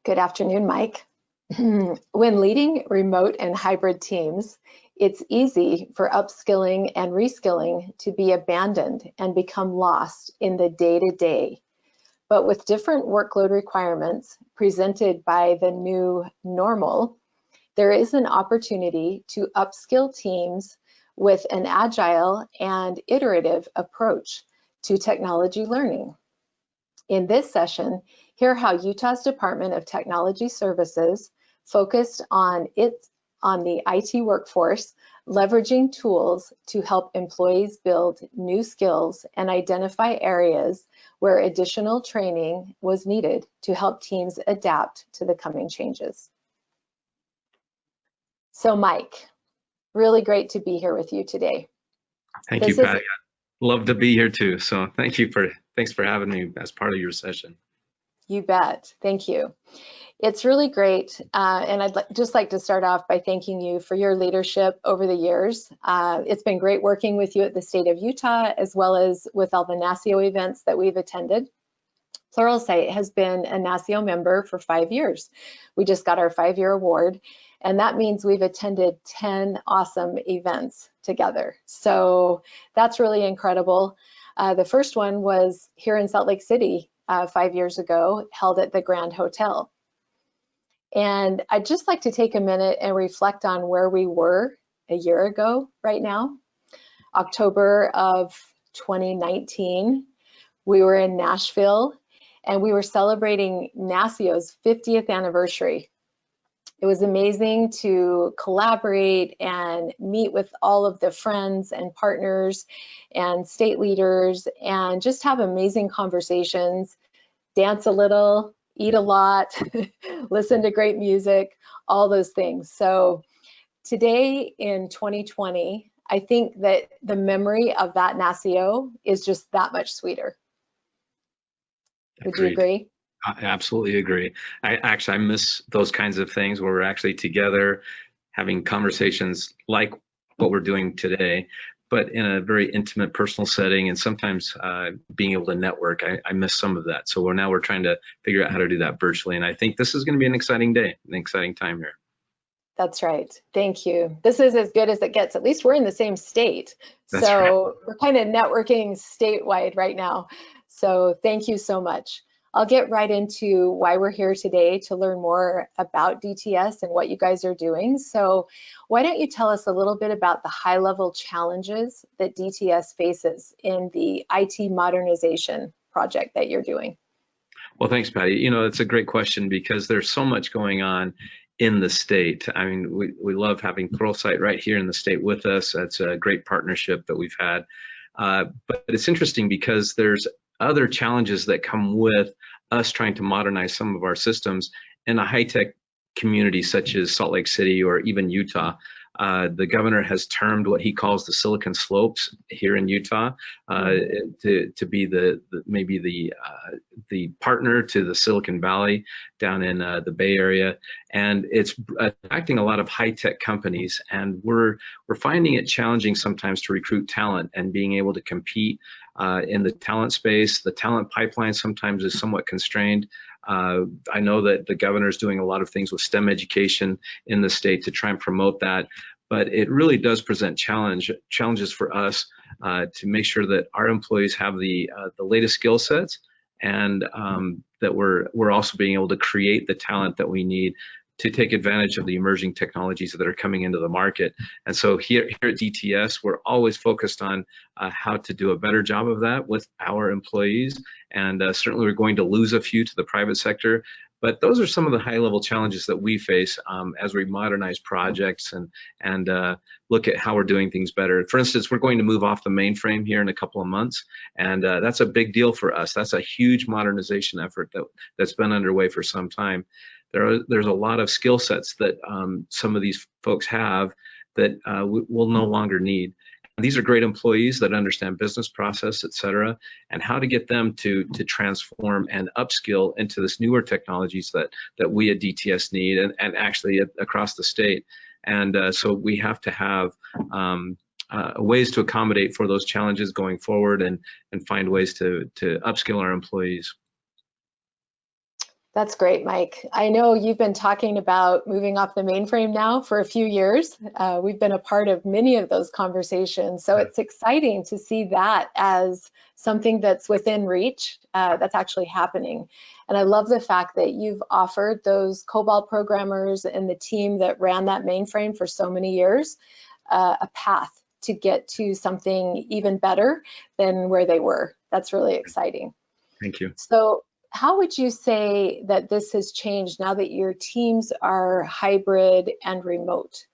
Good afternoon, Mike. When leading remote and hybrid teams, it's easy for upskilling and reskilling to be abandoned and become lost in the day-to-day. But with different workload requirements presented by the new normal, there is an opportunity to upskill teams with an agile and iterative approach to technology learning. In this session, hear how Utah's Department of Technology Services focused on the IT workforce, leveraging tools to help employees build new skills and identify areas where additional training was needed to help teams adapt to the coming changes. So Mike, really great to be here with you today. Thank you, Patty. Love to be here too. So thanks for having me as part of your session. You bet. Thank you. It's really great, and I'd just like to start off by thanking you for your leadership over the years. It's been great working with you at the state of Utah, as well as with all the NASIO events that we've attended. Pluralsight has been a NASIO member for 5 years. We just got our 5-year award, and that means we've attended 10 awesome events together. So that's really incredible. The first one was here in Salt Lake City 5 years ago, held at the Grand Hotel. And I'd just like to take a minute and reflect on where we were a year ago right now. October of 2019, we were in Nashville and we were celebrating NASIO's 50th anniversary. It was amazing to collaborate and meet with all of the friends and partners and state leaders and just have amazing conversations, dance a little, eat a lot, listen to great music, all those things. So today in 2020, I think that the memory of that NASIO is just that much sweeter. Would you agree? I absolutely agree. I miss those kinds of things where we're actually together having conversations like what we're doing today, but in a very intimate personal setting, and sometimes being able to network. I miss some of that. So we're trying to figure out how to do that virtually. And I think this is going to be an exciting day, an exciting time here. That's right. Thank you. This is as good as it gets. At least we're in the same state. That's so right. We're kind of networking statewide right now. So thank you so much. I'll get right into why we're here today to learn more about DTS and what you guys are doing. So why don't you tell us a little bit about the high-level challenges that DTS faces in the IT modernization project that you're doing? Well, thanks, Patty. You know, it's a great question because there's so much going on in the state. I mean, we love having Pluralsight right here in the state with us. That's a great partnership that we've had. But it's interesting because there's other challenges that come with us trying to modernize some of our systems in a high-tech community such as Salt Lake City or even Utah. The governor has termed what he calls the Silicon Slopes here in Utah to be maybe the partner to the Silicon Valley down in the Bay Area, and it's attracting a lot of high-tech companies. And we're finding it challenging sometimes to recruit talent and being able to compete in the talent space. The talent pipeline sometimes is somewhat constrained. I know that the governor is doing a lot of things with STEM education in the state to try and promote that, but it really does present challenges for us to make sure that our employees have the latest skill sets, and that we're also being able to create the talent that we need to take advantage of the emerging technologies that are coming into the market. And so here at DTS, we're always focused on how to do a better job of that with our employees. And certainly we're going to lose a few to the private sector, but those are some of the high-level challenges that we face as we modernize projects and look at how we're doing things better. For instance, we're going to move off the mainframe here in a couple of months, and that's a big deal for us. That's a huge modernization effort that's been underway for some time. There's a lot of skill sets that some of these folks have that we'll no longer need. These are great employees that understand business process, et cetera, and how to get them to transform and upskill into this newer technologies that we at DTS need, and actually across the state. And so we have to have ways to accommodate for those challenges going forward, and find ways to upskill our employees. That's great, Mike. I know you've been talking about moving off the mainframe now for a few years. We've been a part of many of those conversations. So it's exciting to see that as something that's within reach, that's actually happening. And I love the fact that you've offered those COBOL programmers and the team that ran that mainframe for so many years a path to get to something even better than where they were. That's really exciting. Thank you. So how would you say that this has changed now that your teams are hybrid and remote?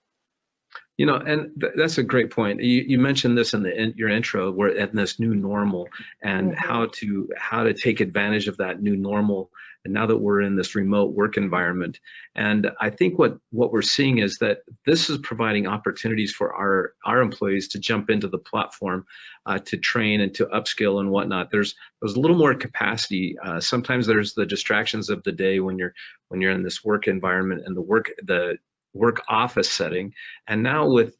You know, and that's a great point. You mentioned this in your intro, we're in this new normal, and how to take advantage of that new normal. And now that we're in this remote work environment, and I think what we're seeing is that this is providing opportunities for our employees to jump into the platform, to train and to upskill and whatnot. There's a little more capacity. Sometimes there's the distractions of the day when you're in this work environment and the work office setting, and now with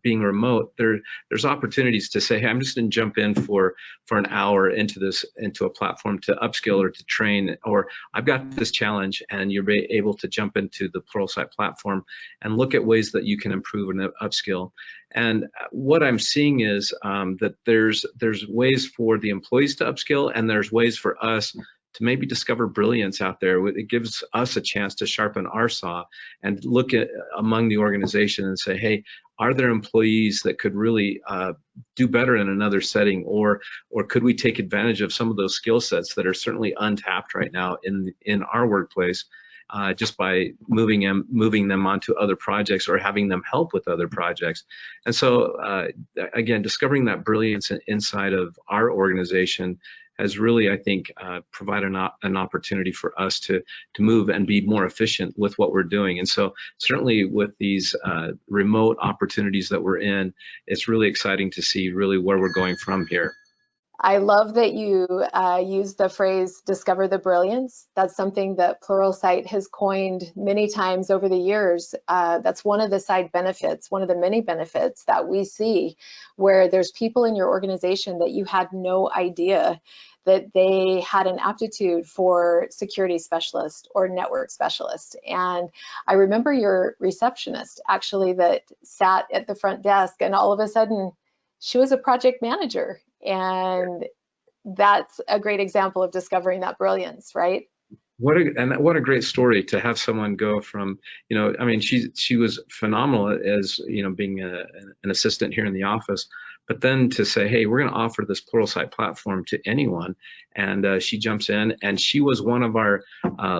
being remote, there's opportunities to say, hey, I'm just going to jump in for an hour into a platform to upskill or to train, or I've got this challenge, and you're able to jump into the Pluralsight platform and look at ways that you can improve and upskill. And what I'm seeing is that there's ways for the employees to upskill, and there's ways for us to maybe discover brilliance out there. It gives us a chance to sharpen our saw and look at among the organization and say, hey, are there employees that could really do better in another setting, or could we take advantage of some of those skill sets that are certainly untapped right now in our workplace, just by moving them onto other projects or having them help with other projects. And so again, discovering that brilliance inside of our organization has really, I think, provided an opportunity for us to move and be more efficient with what we're doing. And so certainly with these remote opportunities that we're in, it's really exciting to see really where we're going from here. I love that you use the phrase discover the brilliance. That's something that Pluralsight has coined many times over the years. That's one of the side benefits, one of the many benefits that we see, where there's people in your organization that you had no idea that they had an aptitude for security specialist or network specialist. And I remember your receptionist actually that sat at the front desk, and all of a sudden she was a project manager. And that's a great example of discovering that brilliance, right? What a great story to have someone go from, I mean, she was phenomenal as, being an assistant here in the office, but then to say, hey, we're going to offer this Pluralsight platform to anyone. And she jumps in, and she was one of our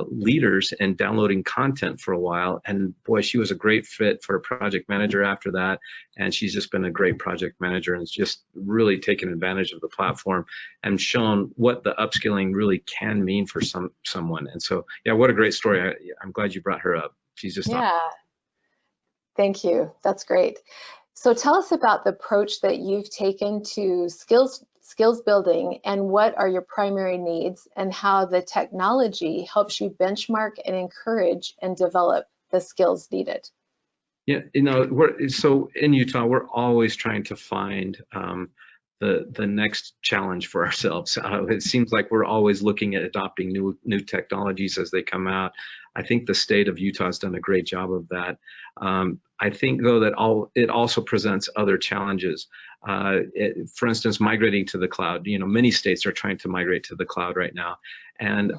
leaders in downloading content for a while. And boy, she was a great fit for a project manager after that. And she's just been a great project manager and just really taken advantage of the platform and shown what the upskilling really can mean for someone. And so, yeah, what a great story. I'm glad you brought her up. She's just awesome. Thank you. That's great. So tell us about the approach that you've taken to skills building, and what are your primary needs, and how the technology helps you benchmark and encourage and develop the skills needed. Yeah, so in Utah, we're always trying to find the next challenge for ourselves. It seems like we're always looking at adopting new technologies as they come out. I think the state of Utah has done a great job of that. I think, though, that it also presents other challenges. For instance, migrating to the cloud. Many states are trying to migrate to the cloud right now. And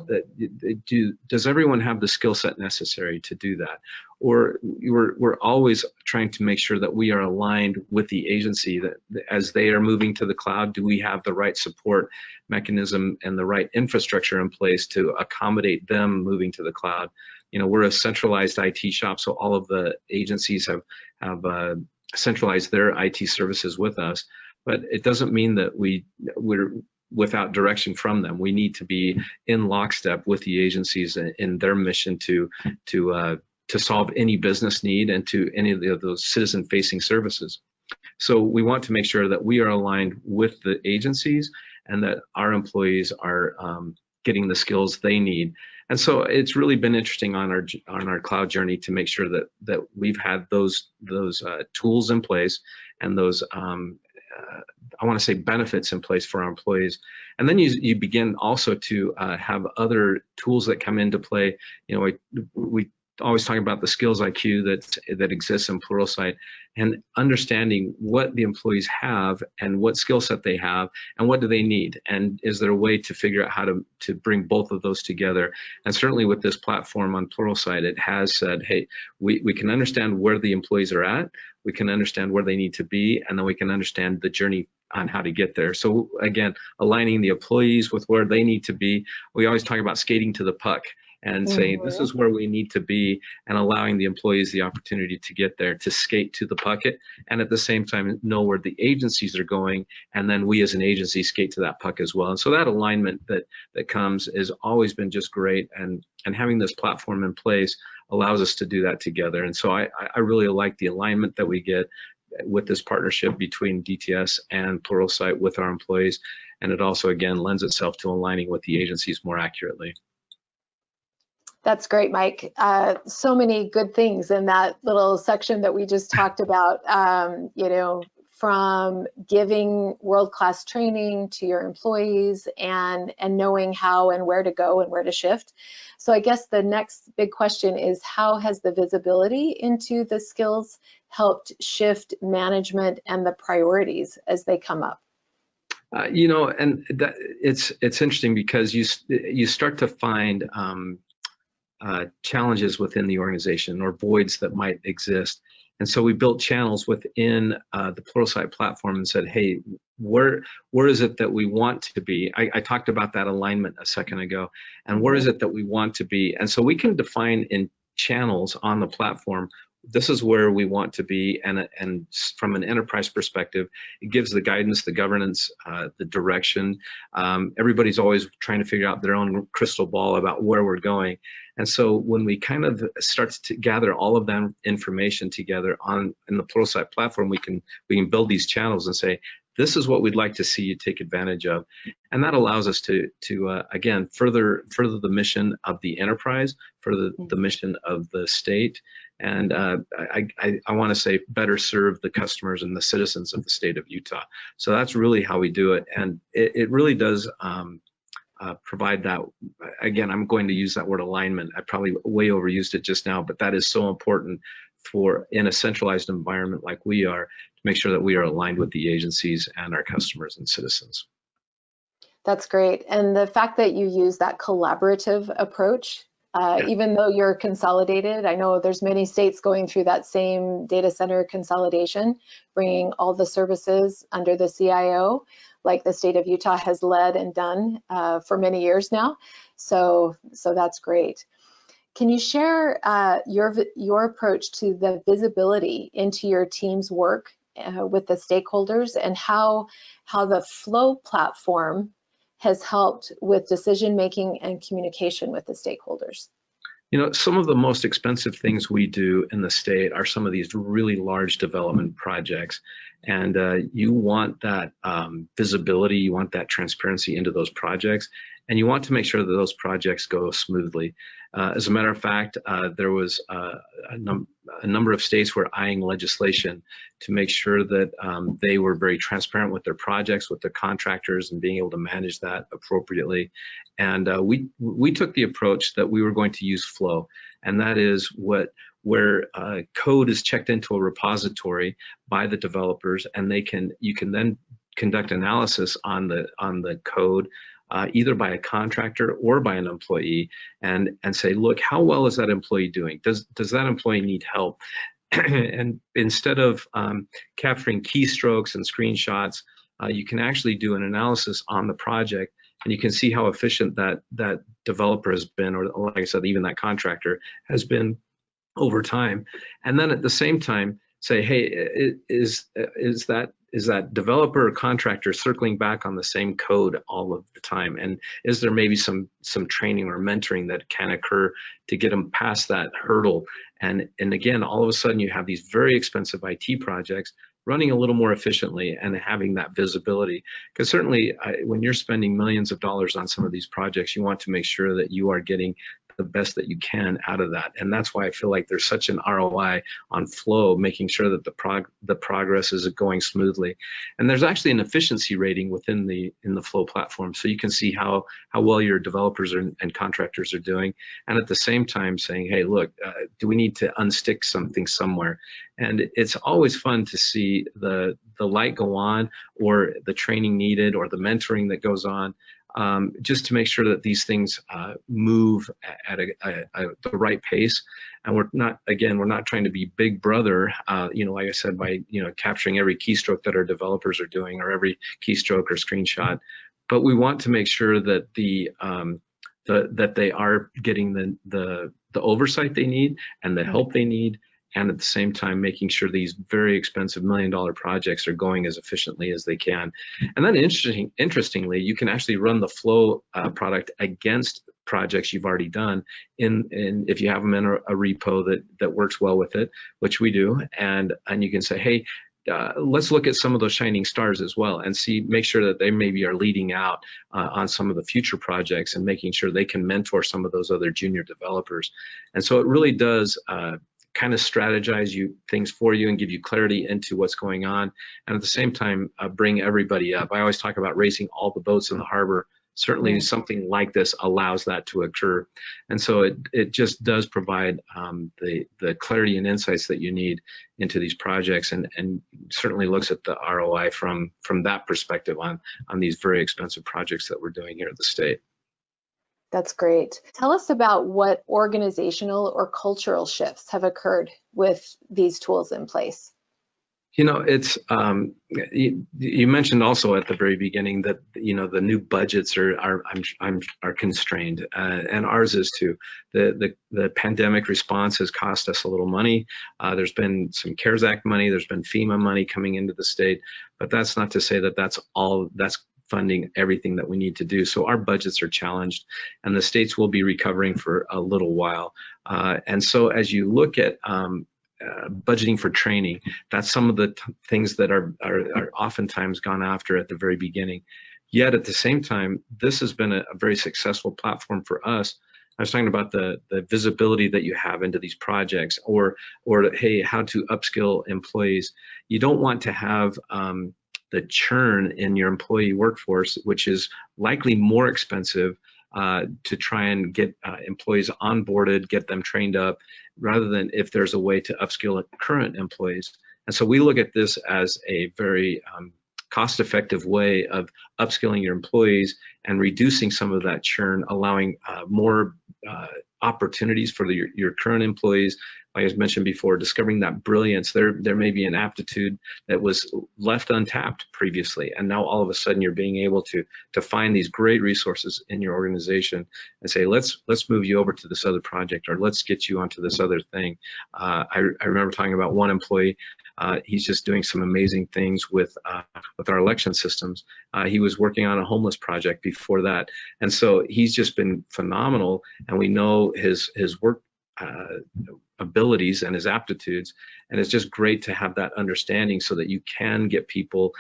does everyone have the skill set necessary to do that? Or we're always trying to make sure that we are aligned with the agency, that as they are moving to the cloud, do we have the right support mechanism and the right infrastructure in place to accommodate them moving to the cloud? We're a centralized IT shop, so all of the agencies have centralized their IT services with us, but it doesn't mean that we're without direction from them. We need to be in lockstep with the agencies in their mission to solve any business need and to any of those citizen-facing services. So we want to make sure that we are aligned with the agencies and that our employees are getting the skills they need. And so it's really been interesting on our cloud journey to make sure that we've had those tools in place and those I want to say benefits in place for our employees. And then you begin also to have other tools that come into play. You know, we always talk about the skills IQ that exists in Pluralsight, and understanding what the employees have and what skill set they have and what do they need, and is there a way to figure out how to bring both of those together. And certainly with this platform on Pluralsight, it has said, hey, we can understand where the employees are at, we can understand where they need to be, and then we can understand the journey on how to get there. So again, aligning the employees with where they need to be. We always talk about skating to the puck and saying this is where we need to be, and allowing the employees the opportunity to get there, to skate to the pucket, and at the same time know where the agencies are going, and then we as an agency skate to that puck as well. And so that alignment that comes has always been just great, and having this platform in place allows us to do that together. And so I really like the alignment that we get with this partnership between DTS and Pluralsight with our employees, and it also again lends itself to aligning with the agencies more accurately. That's great, Mike. So many good things in that little section that we just talked about, you know, from giving world-class training to your employees and knowing how and where to go and where to shift. So I guess the next big question is, how has the visibility into the skills helped shift management and the priorities as they come up? You know, and that, it's interesting because you start to find challenges within the organization or voids that might exist. And so we built channels within the Pluralsight platform and said, hey, where is it that we want to be? I talked about that alignment a second ago, and where is it that we want to be? And so we can define in channels on the platform, this is where we want to be, and from an enterprise perspective, it gives the guidance, the governance, the direction. Everybody's always trying to figure out their own crystal ball about where we're going. And so when we kind of start to gather all of that information together in the Pluralsight platform, we can build these channels and say, this is what we'd like to see you take advantage of. And that allows us to again, further the mission of the enterprise, further the mission of the state, and I want to say better serve the customers and the citizens of the state of Utah. So that's really how we do it, and it really does provide that. Again, I'm going to use that word alignment. I probably way overused it just now, but that is so important for in a centralized environment like we are, to make sure that we are aligned with the agencies and our customers and citizens. That's great. And the fact that you use that collaborative approach, even though you're consolidated, I know there's many states going through that same data center consolidation, bringing all the services under the CIO, like the state of Utah has led and done for many years now. So that's great. Can you share your approach to the visibility into your team's work with the stakeholders, and how the Flow platform has helped with decision making and communication with the stakeholders? You know, some of the most expensive things we do in the state are some of these really large development projects. And you want that visibility, you want that transparency into those projects, and you want to make sure that those projects go smoothly. As a matter of fact, there was a number of states were eyeing legislation to make sure that they were very transparent with their projects, with their contractors, and being able to manage that appropriately. And we took the approach that we were going to use Flow, and that is where code is checked into a repository by the developers, and you can then conduct analysis on the code, either by a contractor or by an employee, and say, look, how well is that employee doing? Does that employee need help? And instead of capturing keystrokes and screenshots, you can actually do an analysis on the project, and you can see how efficient that developer has been, or like I said, even that contractor has been over time. And then at the same time say, hey, is that developer or contractor circling back on the same code all of the time? And is there maybe some training or mentoring that can occur to get them past that hurdle? And again, all of a sudden you have these very expensive IT projects running a little more efficiently and having that visibility. Because certainly when you're spending millions of dollars on some of these projects, you want to make sure that you are getting the best that you can out of that. And that's why I feel like there's such an ROI on flow, making sure that the progress is going smoothly. And there's actually an efficiency rating within the flow platform, so you can see how well your developers and contractors are doing, and at the same time saying, hey, look, do we need to unstick something somewhere? And it's always fun to see the light go on, or the training needed, or the mentoring that goes on, just to make sure that these things move at the right pace. And we're not trying to be big brother, like I said, by capturing every keystroke that our developers are doing, or every keystroke or screenshot. But we want to make sure that that they are getting the oversight they need and the help they need, and at the same time making sure these very expensive $1 million projects are going as efficiently as they can. And then interestingly, you can actually run the flow product against projects you've already done if you have them in a repo that works well with it, which we do, and you can say, hey, let's look at some of those shining stars as well, and make sure that they maybe are leading out on some of the future projects, and making sure they can mentor some of those other junior developers. And so it really does kind of strategize things for you and give you clarity into what's going on, and at the same time bring everybody up. I always talk about raising all the boats in the harbor. Certainly something like this allows that to occur. And so it just does provide the clarity and insights that you need into these projects, and certainly looks at the ROI from that perspective on these very expensive projects that we're doing here at the state. That's great. Tell us about what organizational or cultural shifts have occurred with these tools in place. It's you mentioned also at the very beginning that the new budgets are constrained, and ours is too. The pandemic response has cost us a little money. There's been some CARES Act money, there's been FEMA money coming into the state, but that's not to say that that's funding everything that we need to do. So our budgets are challenged, and the states will be recovering for a little while. And so as you look at budgeting for training, that's some of the things that are oftentimes gone after at the very beginning. Yet at the same time, this has been a very successful platform for us. I was talking about the visibility that you have into these projects, or hey, how to upskill employees. You don't want to have the churn in your employee workforce, which is likely more expensive to try and get employees onboarded, get them trained up, rather than if there's a way to upskill current employees. And so we look at this as a very cost-effective way of upskilling your employees and reducing some of that churn, allowing more opportunities for your current employees. Like I mentioned before, discovering that brilliance. There may be an aptitude that was left untapped previously, and now all of a sudden you're being able to find these great resources in your organization and say, let's move you over to this other project, or let's get you onto this other thing. I remember talking about one employee. He's just doing some amazing things with our election systems. He was working on a homeless project before that, and so he's just been phenomenal. And we know his work abilities and his aptitudes, and it's just great to have that understanding so that you can get people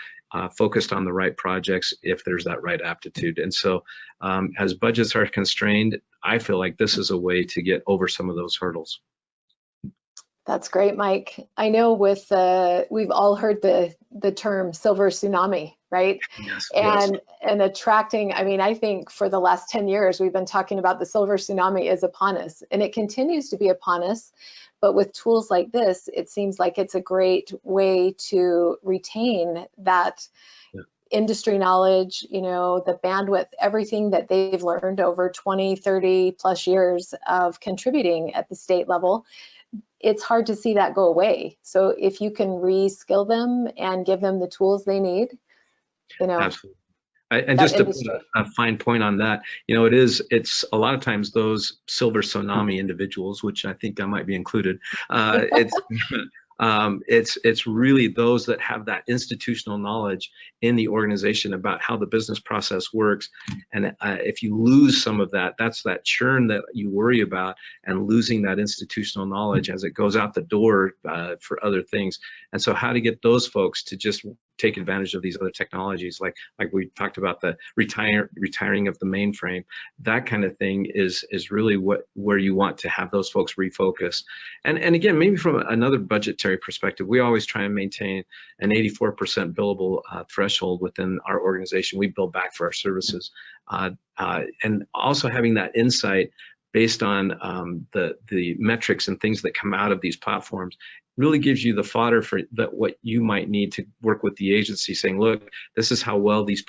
focused on the right projects if there's that right aptitude. And so as budgets are constrained, I feel like this is a way to get over some of those hurdles. That's great, Mike. I know we've all heard the term silver tsunami, right? Yes, and attracting, I think for the last 10 years, we've been talking about the silver tsunami is upon us, and it continues to be upon us. But with tools like this, it seems like it's a great way to retain that industry knowledge, the bandwidth, everything that they've learned over 20, 30 plus years of contributing at the state level. It's hard to see that go away. So if you can reskill them and give them the tools they need, Absolutely. And just to put a fine point on that, it's a lot of times those silver tsunami individuals, which I think I might be included, it's really those that have that institutional knowledge in the organization about how the business process works. And if you lose some of that, that's that churn that you worry about, and losing that institutional knowledge as it goes out the door for other things. And so how to get those folks to just take advantage of these other technologies, like we talked about the retiring of the mainframe. That kind of thing is really where you want to have those folks refocus. And again, maybe from another budgetary perspective, we always try and maintain an 84% billable threshold within our organization. We bill back for our services, and also having that insight based on the metrics and things that come out of these platforms really gives you the fodder for what you might need to work with the agency, saying, look, this is how well these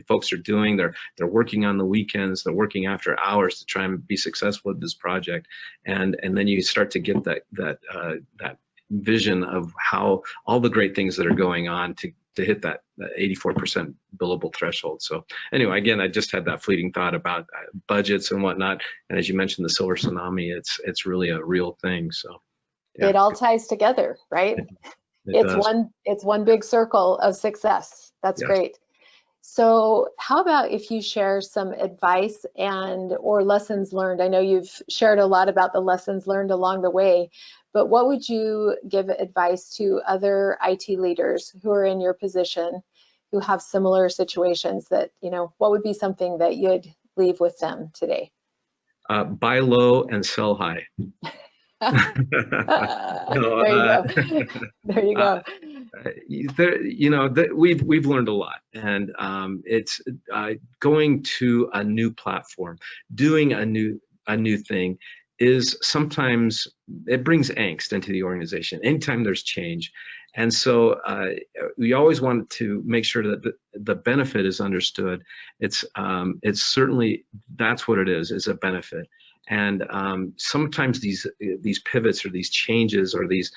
folks are doing. They're working on the weekends, they're working after hours to try and be successful with this project, and then you start to get that vision of how all the great things that are going on to hit that 84% billable threshold. So anyway, again, I just had that fleeting thought about budgets and whatnot. And as you mentioned, the silver tsunami, it's really a real thing. So yeah. It all ties together, right? It's one big circle of success. That's Yes. great. So how about if you share some advice or lessons learned? I know you've shared a lot about the lessons learned along the way, but what would you give advice to other IT leaders who are in your position, who have similar situations that, what would be something that you'd leave with them today? Buy low and sell high. There you go. There you go. We've learned a lot, and it's going to a new platform, doing a new thing is sometimes it brings angst into the organization anytime there's change. And so we always want to make sure that the benefit is understood. It's certainly, that's what it is a benefit. And sometimes these pivots or these changes or these,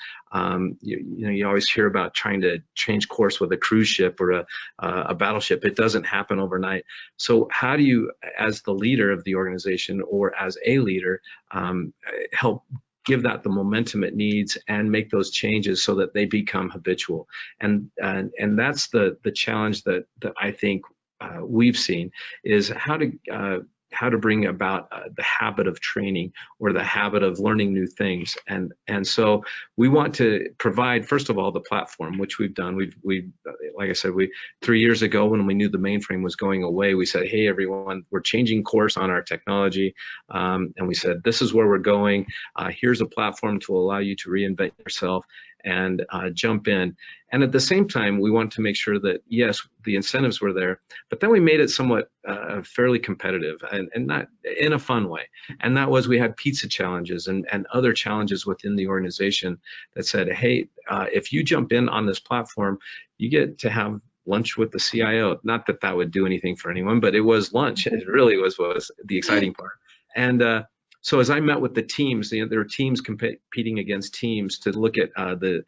you always hear about trying to change course with a cruise ship or a battleship. It doesn't happen overnight. So how do you, as the leader of the organization or as a leader, help give that the momentum it needs and make those changes so that they become habitual? And that's the challenge that I think we've seen, is how to bring about the habit of training or the habit of learning new things. And so we want to provide, first of all, the platform, which we've done. We've like I said, 3 years ago, when we knew the mainframe was going away, we said, hey, everyone, we're changing course on our technology. And we said, this is where we're going. Here's a platform to allow you to reinvent yourself and jump in. And at the same time, we want to make sure that, yes, the incentives were there, but then we made it somewhat fairly competitive and not in a fun way. And that was, we had pizza challenges and other challenges within the organization that said, hey, if you jump in on this platform, you get to have lunch with the CIO. Not that that would do anything for anyone, but it was lunch. It really was the exciting part. And so as I met with the teams, there were teams competing against teams to look at the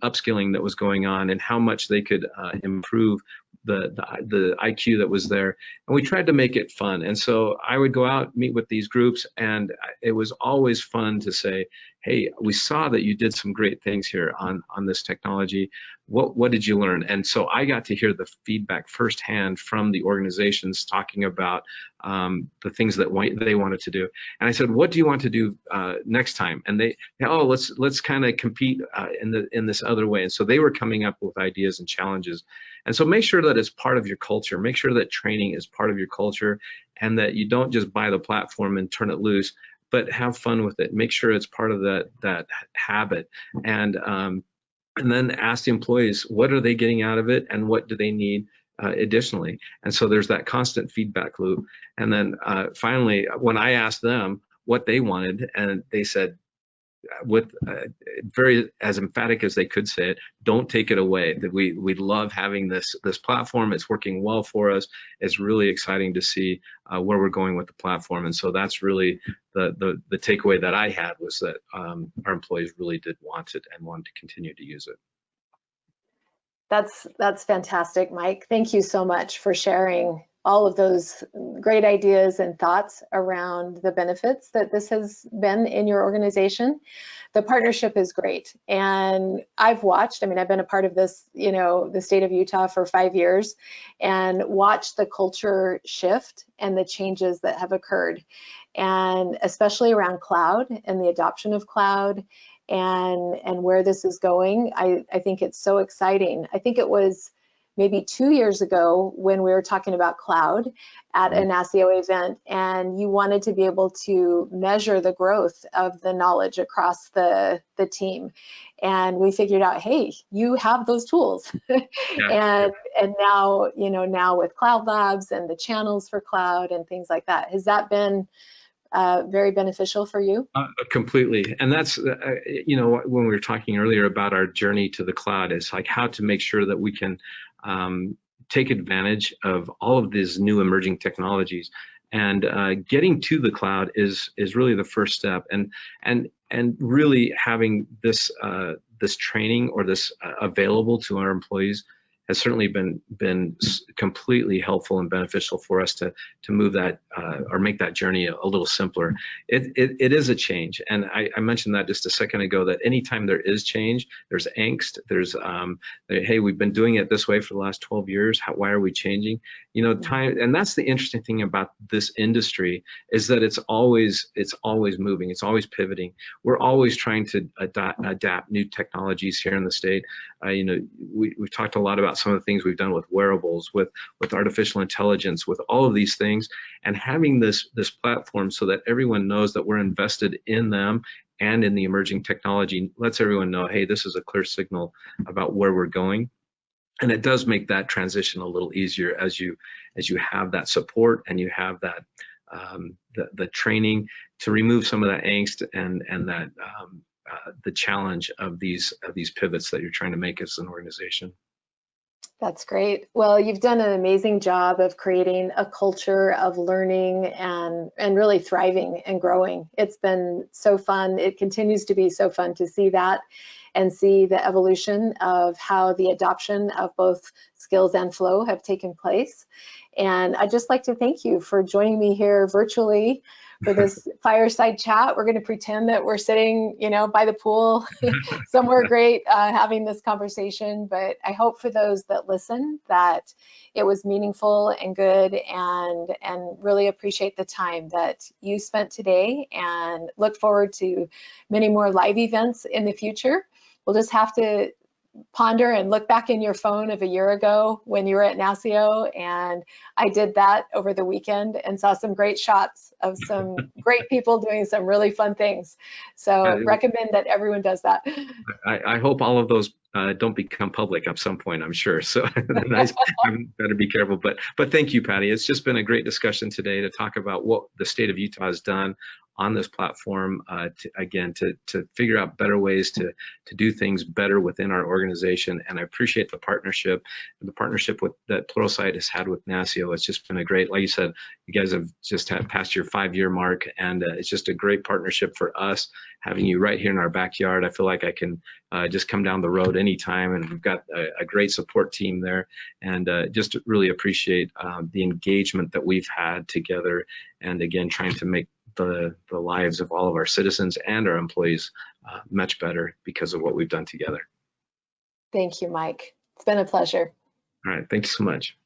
upskilling that was going on and how much they could improve the IQ that was there. And we tried to make it fun. And so I would go out, meet with these groups, and it was always fun to say, hey, we saw that you did some great things here on this technology. What did you learn? And so I got to hear the feedback firsthand from the organizations talking about the things that they wanted to do. And I said, what do you want to do next time? And let's kind of compete in this other way. And so they were coming up with ideas and challenges. And so make sure that it's part of your culture. Make sure that training is part of your culture, and that you don't just buy the platform and turn it loose, but have fun with it. Make sure it's part of that habit. And then ask the employees, what are they getting out of it, and what do they need additionally? And so there's that constant feedback loop. And then finally, when I asked them what they wanted, and they said, with very as emphatic as they could say it, don't take it away. That we love having this platform. It's working well for us. It's really exciting to see where we're going with the platform. And so that's really the takeaway that I had, was that our employees really did want it and wanted to continue to use it. That's fantastic, Mike. Thank you so much for sharing all of those great ideas and thoughts around the benefits that this has been in your organization. The partnership is great. And I've watched, I've been a part of this, the state of Utah for 5 years, and watched the culture shift and the changes that have occurred. And especially around cloud and the adoption of cloud and where this is going, I think it's so exciting. I think it was maybe 2 years ago when we were talking about cloud at an ASIO event, and you wanted to be able to measure the growth of the knowledge across the team. And we figured out, hey, you have those tools. and now, now with Cloud Labs and the channels for cloud and things like that, has that been very beneficial for you? Completely. And that's, when we were talking earlier about our journey to the cloud, it's like how to make sure that we can take advantage of all of these new emerging technologies. And getting to the cloud is really the first step. And really having this training or this available to our employees has certainly been completely helpful and beneficial for us to move that or make that journey a little simpler. It is a change, and I mentioned that just a second ago, that anytime there is change, there's angst, there's hey, we've been doing it this way for the last 12 years, why are we changing? Time, and that's the interesting thing about this industry, is that it's always moving, it's always pivoting. We're always trying to adapt new technologies here in the state. We've talked a lot about some of the things we've done with wearables, with artificial intelligence, with all of these things, and having this platform so that everyone knows that we're invested in them and in the emerging technology lets everyone know, hey, this is a clear signal about where we're going. And it does make that transition a little easier as you have that support and you have that the training to remove some of that angst and that the challenge of these pivots that you're trying to make as an organization. That's great. Well, you've done an amazing job of creating a culture of learning and really thriving and growing. It's been so fun. It continues to be so fun to see that and see the evolution of how the adoption of both skills and flow have taken place. And I'd just like to thank you for joining me here virtually for this fireside chat. We're going to pretend that we're sitting, by the pool somewhere great, having this conversation. But I hope for those that listen that it was meaningful and good, and really appreciate the time that you spent today, and look forward to many more live events in the future. We'll just have to ponder and look back in your phone of a year ago when you were at NASIO, and I did that over the weekend and saw some great shots of some great people doing some really fun things. So recommend that everyone does that. I hope all of those don't become public at some point, I'm sure. So I better be careful. But thank you, Patty. It's just been a great discussion today to talk about what the state of Utah has done on this platform, to figure out better ways to do things better within our organization. And I appreciate the partnership that Pluralsight has had with NASIO. It's just been a great, like you said, you guys have just passed your 5-year mark, and it's just a great partnership for us, having you right here in our backyard. I feel like I can just come down the road anytime, and we've got a great support team there, and just really appreciate the engagement that we've had together, and again, trying to make the lives of all of our citizens and our employees much better because of what we've done together. Thank you, Mike. It's been a pleasure. All right, thanks so much.